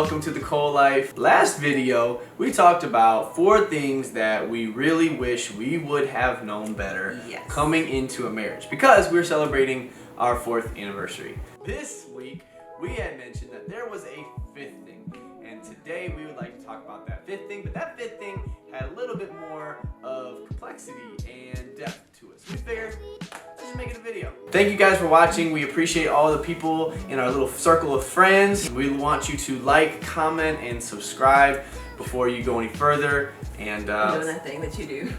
welcome to the Cole Life. Last video, we talked about 4 things that we really wish we would have known better coming into a marriage because we're celebrating our 4th anniversary. This week, we had mentioned that there was a 5th thing, and today we would like to talk about that 5th thing, but that 5th thing had a little bit more of complexity and depth to it. So we figured, let's just make it a video. Thank you guys for watching. We appreciate all the people in our little circle of friends. We want you to like, comment, and subscribe before you go any further. And doing that thing that you do.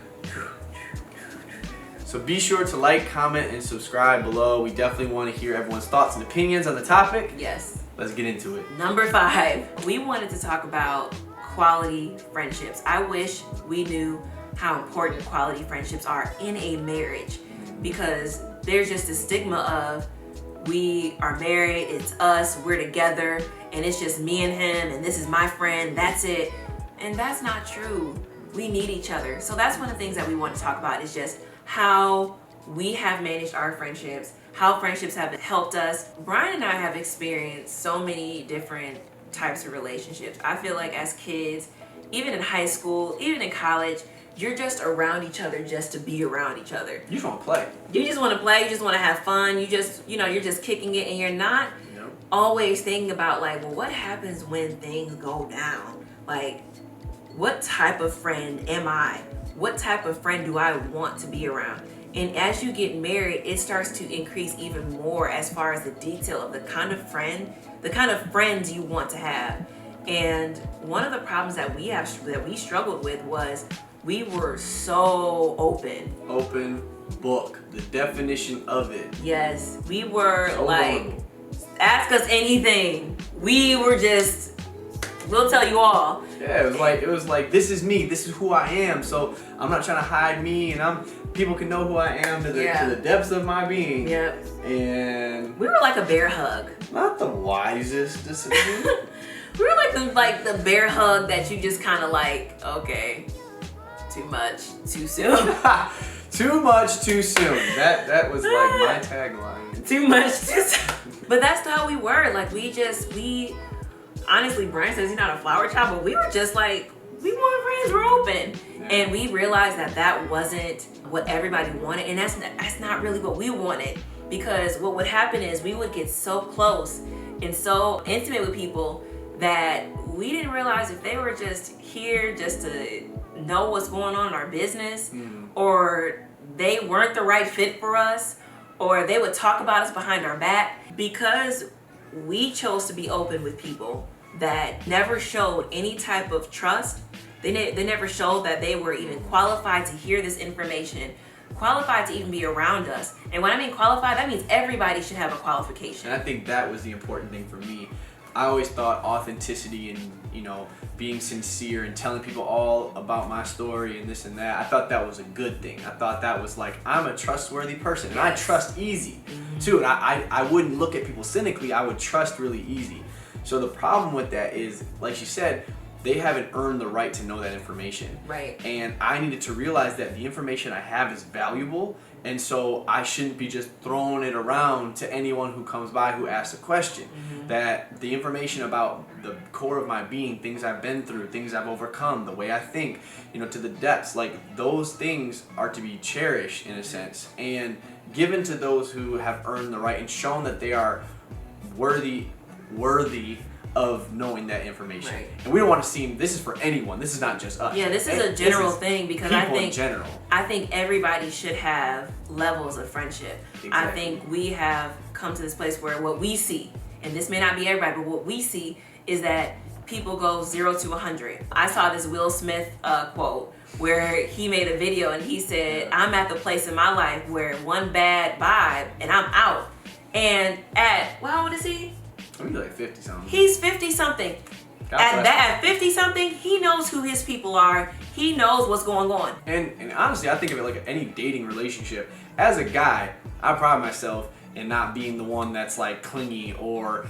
So be sure to like, comment, and subscribe below. We definitely want to hear everyone's thoughts and opinions on the topic. Yes. Let's get into it. Number 5, we wanted to talk about quality friendships. I wish we knew how important quality friendships are in a marriage, because there's just a stigma of we are married, it's us, we're together, and it's just me and him, and this is my friend, that's it. And that's not true. We need each other. So that's one of the things that we want to talk about, is just how we have managed our friendships, how friendships have helped us. Brian and I have experienced so many different types of relationships. I feel like as kids, even in high school, even in college, you're just around each other just to be around each other. You just want to play. You just want to play, you just want to have fun, you just, you're just kicking it, and you're not always thinking about like, well, what happens when things go down? Like, what type of friend am I? What type of friend do I want to be around? And as you get married, it starts to increase even more as far as the detail of the kind of friends you want to have. And one of the problems that we struggled with was we were so open. Open book, the definition of it. Yes, we were so like, vulnerable. Ask us anything. We were just, we'll tell you all. Yeah, it was like this is me, this is who I am. So I'm not trying to hide me, and people can know who I am to the depths of my being. Yep. And we were like a bear hug. Not the wisest decision. We were like the bear hug that you just kind of like, okay, too much, too soon. Too much, too soon. That was like my tagline. Too much, too soon. But that's how we were. Like we honestly, Brian says he's not a flower child, but we were just like, we want friends, we're open. Yeah. And we realized that wasn't what everybody wanted, and that's not really what we wanted. Because what would happen is we would get so close and so intimate with people that we didn't realize if they were just here just to know what's going on in our business, or they weren't the right fit for us, or they would talk about us behind our back. Because we chose to be open with people that never showed any type of trust. They never showed that they were even qualified to hear this information, qualified to even be around us. And when I mean qualified, that means everybody should have a qualification. And I think that was the important thing for me. I always thought authenticity and, being sincere and telling people all about my story and this and that, I thought that was a good thing. I thought that was like, I'm a trustworthy person, and I trust easy too. And I wouldn't look at people cynically, I would trust really easy. So the problem with that is, like you said, they haven't earned the right to know that information. Right. And I needed to realize that the information I have is valuable, and so I shouldn't be just throwing it around to anyone who comes by who asks a question. That the information about the core of my being, things I've been through, things I've overcome, the way I think, to the depths, like those things are to be cherished in a sense and given to those who have earned the right and shown that they are worthy of knowing that information. Right. And we don't want to seem, this is for anyone, this is not just us. Yeah, this is a general thing, because I think everybody should have levels of friendship. Exactly. I think we have come to this place where what we see, and this may not be everybody, but what we see is that people go 0 to 100. I saw this Will Smith quote where he made a video and he said, I'm at the place in my life where one bad vibe and I'm out. And how old is he? I mean, like 50 something. He's 50 something. At 50 something, he knows who his people are. He knows what's going on. And honestly, I think of it like any dating relationship. As a guy, I pride myself in not being the one that's like clingy or,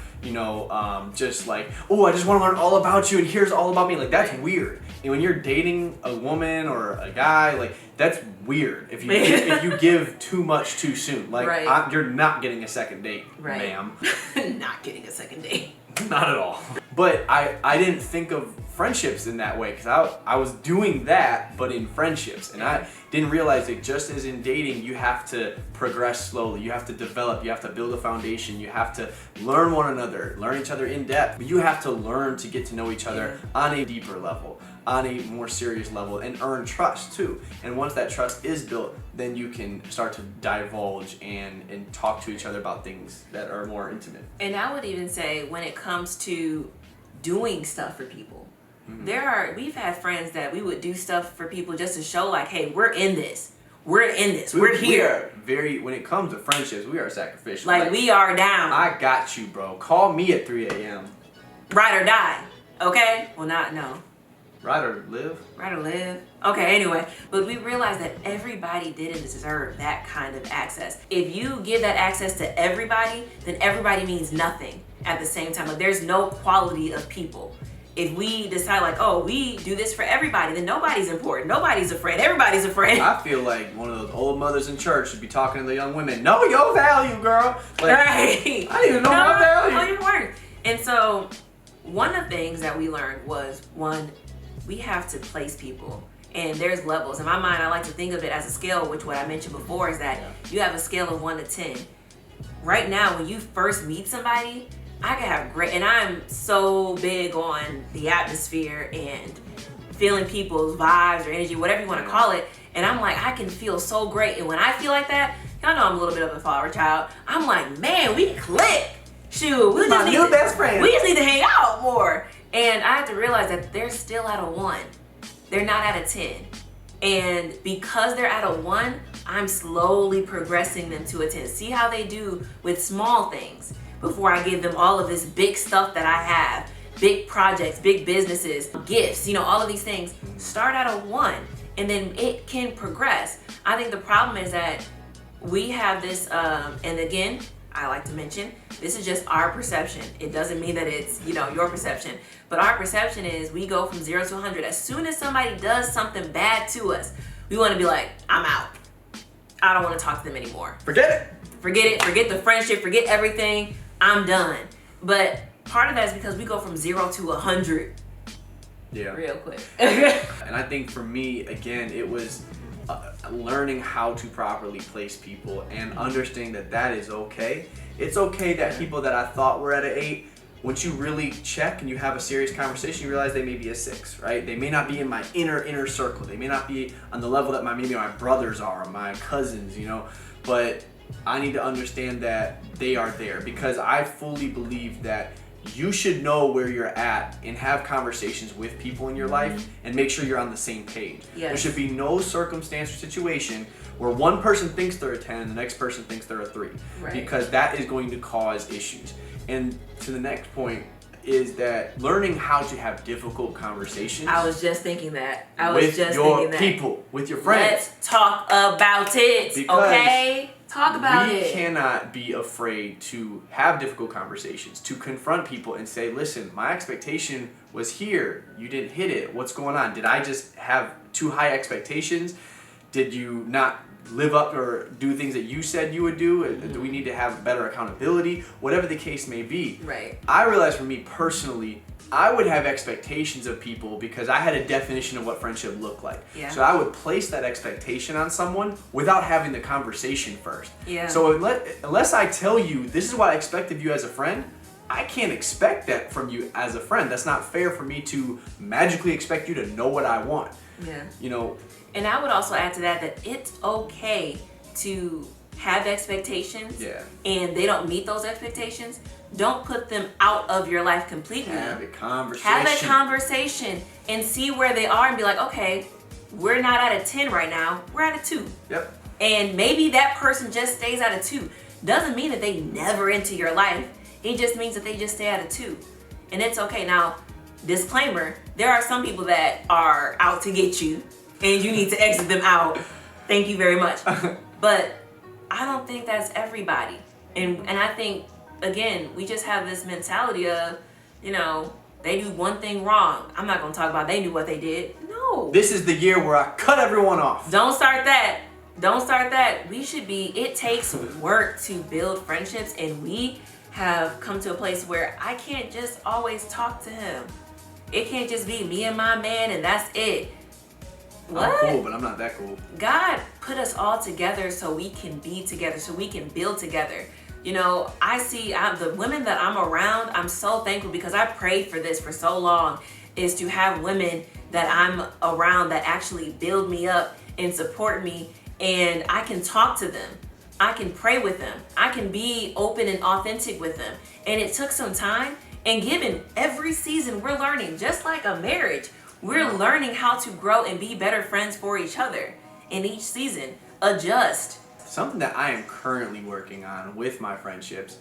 just like, oh, I just want to learn all about you and here's all about me. Like, that's weird. And when you're dating a woman or a guy, like, that's weird if you give too much too soon. Like, you're not getting a second date, ma'am. Not getting a second date. Not at all. But I didn't think of friendships in that way, because I was doing that, but in friendships. And I didn't realize that just as in dating, you have to progress slowly. You have to develop. You have to build a foundation. You have to learn one another, learn each other in depth. But you have to learn to get to know each other on a deeper level, on a more serious level, and earn trust too. And once that trust is built, then you can start to divulge and talk to each other about things that are more intimate. And I would even say when it comes to doing stuff for people, we've had friends that we would do stuff for people just to show like, hey, we're in this. We're here. When it comes to friendships, we are sacrificial. Like we are down. I got you, bro. Call me at 3 a.m. Ride or die. Okay? Well, no. Ride or live? Ride or live. Okay, anyway. But we realized that everybody didn't deserve that kind of access. If you give that access to everybody, then everybody means nothing at the same time. Like there's no quality of people. If we decide like, oh, we do this for everybody, then nobody's important. Nobody's afraid. Everybody's afraid. I feel like one of those old mothers in church should be talking to the young women. Know your value, girl. Like, right. I didn't even know my value. Know your worth. And so one of the things that we learned was, one, we have to place people. And there's levels. In my mind, I like to think of it as a scale, which what I mentioned before is that you have a scale of 1 to 10. Right now, when you first meet somebody, I can have and I'm so big on the atmosphere and feeling people's vibes or energy, whatever you want to call it. And I'm like, I can feel so great. And when I feel like that, y'all know I'm a little bit of a flower child. I'm like, man, we click. Shoot, we just need to hang out more. And I have to realize that they're still at a 1. They're not at a 10. And because they're at a 1, I'm slowly progressing them to a 10. See how they do with small things before I give them all of this big stuff that I have. Big projects, big businesses, gifts, all of these things. Start at a 1 and then it can progress. I think the problem is that we have this, and again, I like to mention, this is just our perception. It doesn't mean that it's, your perception. But our perception is we go from 0 to 100. As soon as somebody does something bad to us, we want to be like, I'm out. I don't want to talk to them anymore. Forget it. Forget the friendship. Forget everything. I'm done. But part of that is because we go from 0 to 100 real quick. And I think for me, again, it was learning how to properly place people and understanding that is okay. It's okay that people that I thought were at an 8, once you really check and you have a serious conversation, you realize they may be a 6, right? They may not be in my inner circle. They may not be on the level that maybe my brothers are, or my cousins, but I need to understand that they are there, because I fully believe that you should know where you're at and have conversations with people in your life and make sure you're on the same page. There should be no circumstance or situation where one person thinks they're a 10 and the next person thinks they're a 3, because that is going to cause issues. And to the next point is that learning how to have difficult conversations. I was just thinking that. With your people, with your friends. Let's talk about it, okay? Talk about it. We cannot be afraid to have difficult conversations, to confront people and say, listen, my expectation was here. You didn't hit it. What's going on? Did I just have too high expectations? Did you not live up or do things that you said you would do? Do we need to have better accountability? Whatever the case may be. Right. I realized for me personally, I would have expectations of people because I had a definition of what friendship looked like. Yeah. So I would place that expectation on someone without having the conversation first. Yeah. So unless I tell you, this is what I expect of you as a friend, I can't expect that from you as a friend. That's not fair for me to magically expect you to know what I want. Yeah. And I would also add to that it's okay to have expectations, and they don't meet those expectations. Don't put them out of your life completely. Have a conversation. Have a conversation and see where they are and be like, okay, we're not at a 10 right now. We're at a 2. Yep. And maybe that person just stays at a 2. Doesn't mean that they never into your life. It just means that they just stay at a 2. And it's okay. Now, disclaimer, there are some people that are out to get you and you need to exit them out. Thank you very much. But I don't think that's everybody. And I think, again, we just have this mentality of, they do one thing wrong. I'm not going to talk about they knew what they did. No. This is the year where I cut everyone off. Don't start that. Don't start that. It takes work to build friendships, and we have come to a place where I can't just always talk to him. It can't just be me and my man and that's it. What? I'm cool, but I'm not that cool. God put us all together so we can be together, so we can build together. You know, I see the women that I'm around, I'm so thankful because I prayed for this for so long, is to have women that I'm around that actually build me up and support me, and I can talk to them. I can pray with them. I can be open and authentic with them. And it took some time, and given every season we're learning, just like a marriage, we're learning how to grow and be better friends for each other. In each season, adjust. Something that I am currently working on with my friendships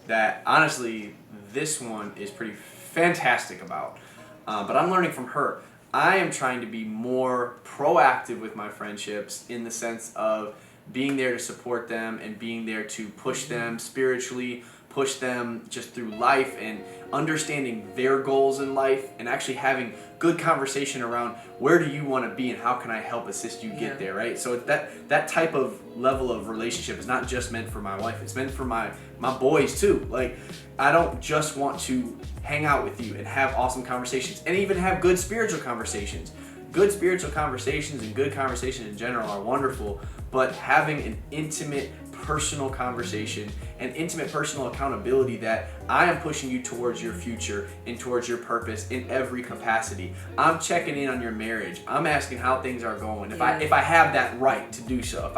that honestly this one is pretty fantastic about, but I'm learning from her. I am trying to be more proactive with my friendships in the sense of being there to support them and being there to push them spiritually, push them just through life and understanding their goals in life and actually having good conversation around where do you want to be and how can I help assist you get there, right? So that type of level of relationship is not just meant for my wife, it's meant for my boys too. Like, I don't just want to hang out with you and have awesome conversations and even have good spiritual conversations. Good spiritual conversations and good conversations in general are wonderful, but having an intimate personal conversation and intimate personal accountability that I am pushing you towards your future and towards your purpose in every capacity. I'm checking in on your marriage. I'm asking how things are going. If I have that right to do so.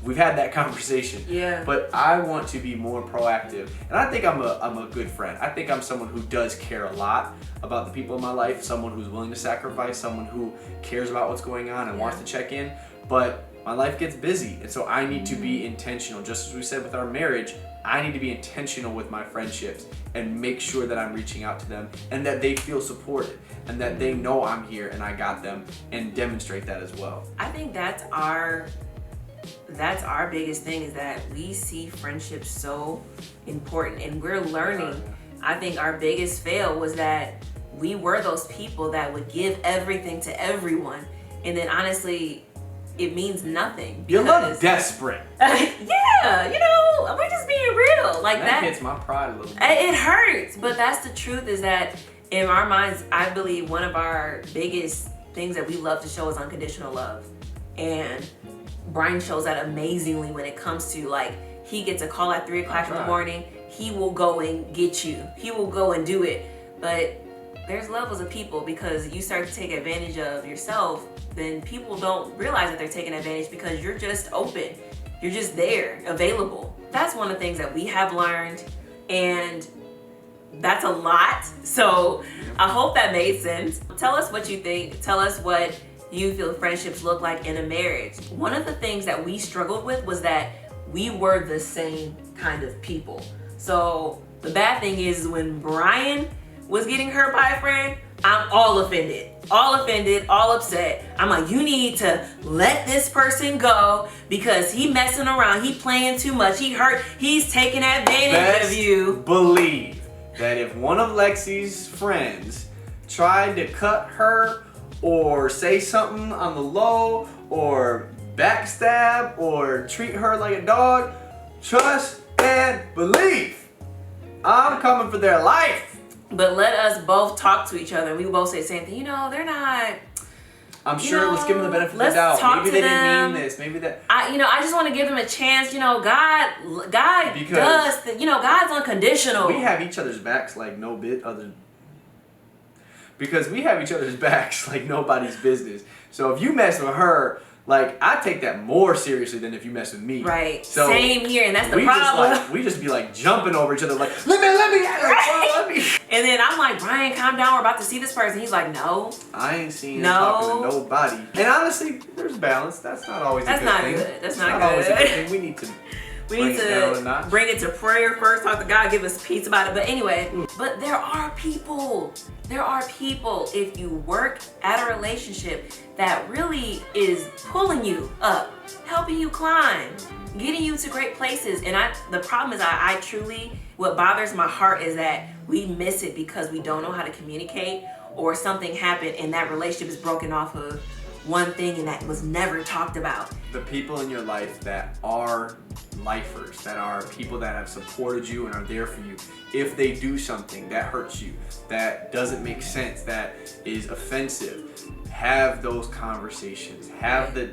We've had that conversation. Yeah. But I want to be more proactive. And I think I'm a good friend. I think I'm someone who does care a lot about the people in my life, someone who's willing to sacrifice, someone who cares about what's going on and wants to check in. But my life gets busy, and so I need to be intentional. Just as we said with our marriage, I need to be intentional with my friendships and make sure that I'm reaching out to them and that they feel supported and that they know I'm here and I got them, and demonstrate that as well. I think that's our biggest thing, is that we see friendships so important and we're learning. I think our biggest fail was that we were those people that would give everything to everyone, and then honestly it means nothing. You look desperate. Yeah, you know, we're just being real. Like that hits my pride a little bit. It hurts, but that's the truth, is that in our minds, I believe one of our biggest things that we love to show is unconditional love. And Brian shows that amazingly when it comes to, like, he gets a call at 3 o'clock in the morning, he will go and get you. He will go and do it. But there's levels of people, because you start to take advantage of yourself, then people don't realize that they're taking advantage because you're just open. You're just there, available. That's one of the things that we have learned, and that's a lot. So I hope that made sense. Tell us what you think. Tell us what you feel friendships look like in a marriage. One of the things that we struggled with was that we were the same kind of people. So the bad thing is, when Brian was getting hurt by a friend, I'm all offended, all upset. I'm like, you need to let this person go because he messing around, he playing too much, he hurt, he's taking advantage of you. Believe that if one of Lexi's friends tried to cut her or say something on the low or backstab or treat her like a dog, trust and believe I'm coming for their life. But let us both talk to each other. We both say the same thing. You know, they're not. I'm sure. Let's give them the benefit of the doubt. Maybe they didn't mean this. Maybe that. I just want to give them a chance. You know, God does. God's unconditional. We have each other's backs like no bit other. Because we have each other's backs like nobody's business. So if you mess with her, like, I take that more seriously than if you mess with me. Right. So same here, and that's the problem. We just be like jumping over each other, like, let me. And then I'm like, Brian, calm down. We're about to see this person. He's like, no. I ain't seen him talking to nobody. And honestly, there's balance. That's not always a good thing. That's not good. Always a good thing. We need to bring it to prayer first, talk to God, give us peace about it. But anyway, but there are people, if you work at a relationship that really is pulling you up, helping you climb, getting you to great places. And the problem is I truly, what bothers my heart is that we miss it because we don't know how to communicate, or something happened and that relationship is broken off of one thing and that was never talked about. The people in your life that are lifers, that are people that have supported you and are there for you. If they do something that hurts you, that doesn't make sense, that is offensive, have those conversations. Have the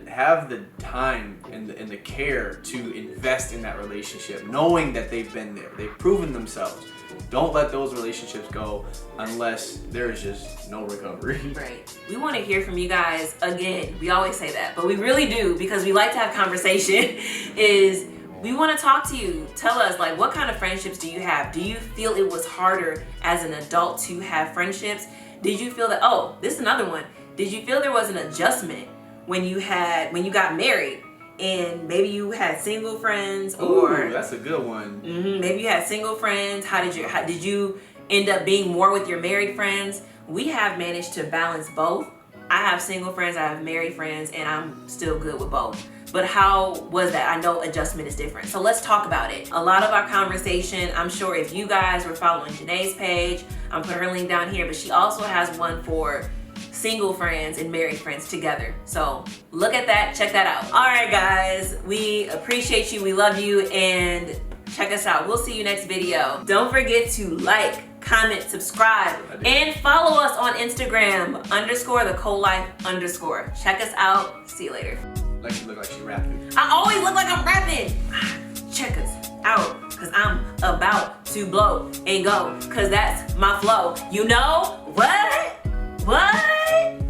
time and the care to invest in that relationship, knowing that they've been there, they've proven themselves. Don't let those relationships go unless there is just no recovery. Right. We want to hear from you guys. Again, we always say that, but we really do, because we like to have conversation. We want to talk to you. Tell us, like, what kind of friendships do you have? Do you feel it was harder as an adult to have friendships? Did you feel that, oh, this is another one. Did you feel there was an adjustment when you got married? And maybe you had single friends, or ooh, that's a good one. Maybe you had single friends. How did you end up being more with your married friends? We have managed to balance both. I have single friends, I have married friends, and I'm still good with both. But how was that? I know adjustment is different. So let's talk about it. A lot of our conversation, I'm sure if you guys were following Janae's page, I'm putting her link down here, but she also has one for single friends and married friends together. So look at that, check that out. All right, guys, we appreciate you, we love you, and check us out. We'll see you next video. Don't forget to like, comment, subscribe, and follow us on Instagram, _the_co-life_. Check us out. See you later. Like you look like she's rapping. I always look like I'm rapping. Check us out, because I'm about to blow and go, because that's my flow. You know what? What?